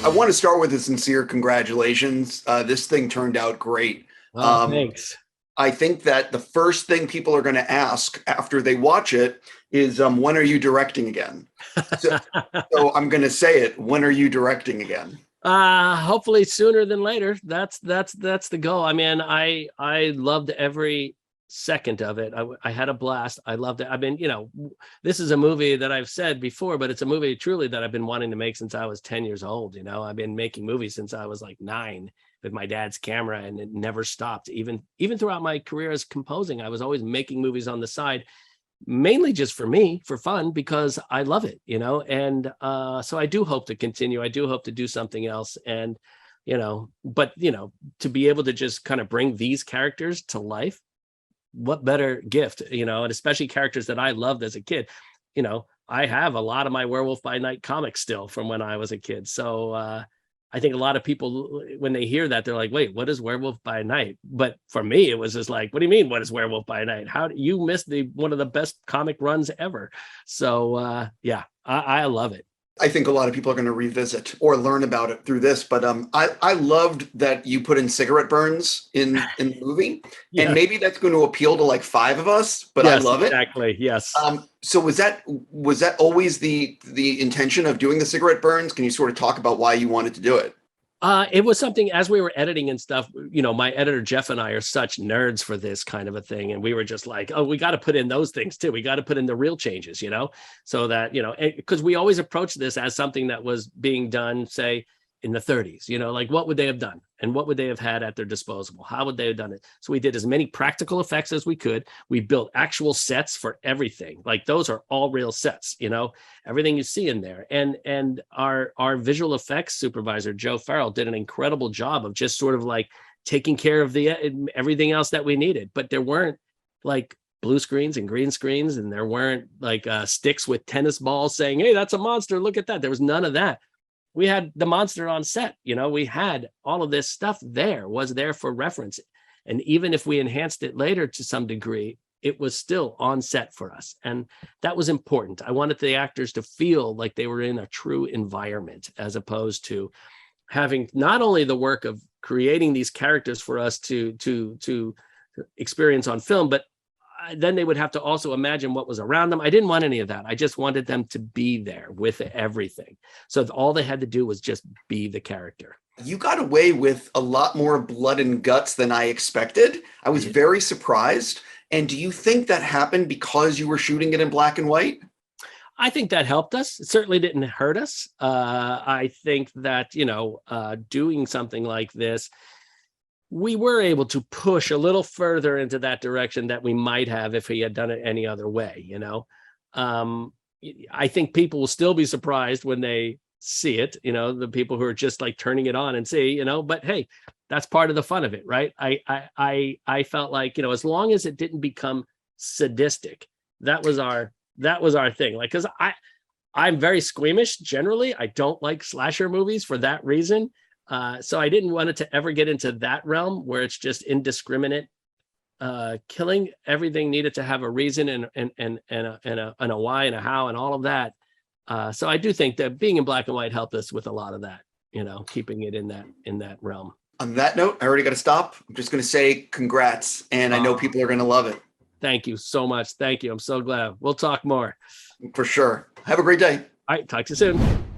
I want to start with a sincere congratulations. This thing turned out great. Oh, thanks. I think that the first thing people are going to ask after they watch it is, when are you directing again? So, so I'm going to say it. When are you directing again? Hopefully sooner than later. That's the goal. I mean, I loved every second of it. I had a blast. I loved it. I've been, this is a movie that I've said before, but it's a movie truly that I've been wanting to make since I was 10 years old. I've been making movies since I was like 9 with my dad's camera, and it never stopped. Even throughout my career as composing, I was always making movies on the side, mainly just for me, for fun, because I love it, and so I do hope to continue. I do hope to do something else. And, but, to be able to just kind of bring these characters to life, what better gift, and especially characters that I loved as a kid. I have a lot of my Werewolf by Night comics still from when I was a kid. So, I think a lot of people, when they hear that, they're like, wait, what is Werewolf by Night? But for me, it was just like, what do you mean, what is Werewolf by Night? How do you miss one of the best comic runs ever? So yeah, I love it. I think a lot of people are going to revisit or learn about it through this, but I loved that you put in cigarette burns in the movie, Yeah. And maybe that's going to appeal to like 5 of us, but Yes, I love it. Exactly. Yes. So was that always the intention of doing the cigarette burns? Can you sort of talk about why you wanted to do it? It was something, as we were editing and stuff, my editor, Jeff, and I are such nerds for this kind of a thing. And we were just like, oh, we got to put in those things too. We got to put in the real changes, so that, because we always approach this as something that was being done, say, in the 30s, like what would they have done and what would they have had at their disposal? How would they have done it? So we did as many practical effects as we could. We built actual sets for everything. Like those are all real sets, everything you see in there. And our visual effects supervisor, Joe Farrell, did an incredible job of just sort of like taking care of everything else that we needed. But there weren't like blue screens and green screens, and there weren't like sticks with tennis balls saying, hey, that's a monster, look at that. There was none of that. We had the monster on set, we had all of this stuff was there for reference. And even if we enhanced it later to some degree, it was still on set for us. And that was important. I wanted the actors to feel like they were in a true environment, as opposed to having not only the work of creating these characters for us to experience on film, but then they would have to also imagine what was around them. I didn't want any of that. I just wanted them to be there with everything. So all they had to do was just be the character. You got away with a lot more blood and guts than I expected. I was very surprised. And do you think that happened because you were shooting it in black and white? I think that helped us. It certainly didn't hurt us. I think that, doing something like this, we were able to push a little further into that direction that we might have if he had done it any other way. I think people will still be surprised when they see it, the people who are just like turning it on and see, but hey, that's part of the fun of it, right? I felt like, as long as it didn't become sadistic, that was our thing. Like, cause I'm very squeamish generally. I don't like slasher movies for that reason. So I didn't want it to ever get into that realm where it's just indiscriminate killing. Everything needed to have a reason and a why and a how and all of that. So I do think that being in black and white helped us with a lot of that, keeping it in that realm. On that note, I already got to stop. I'm just going to say congrats, and I know people are going to love it. Thank you so much. Thank you. I'm so glad. We'll talk more. For sure. Have a great day. All right. Talk to you soon.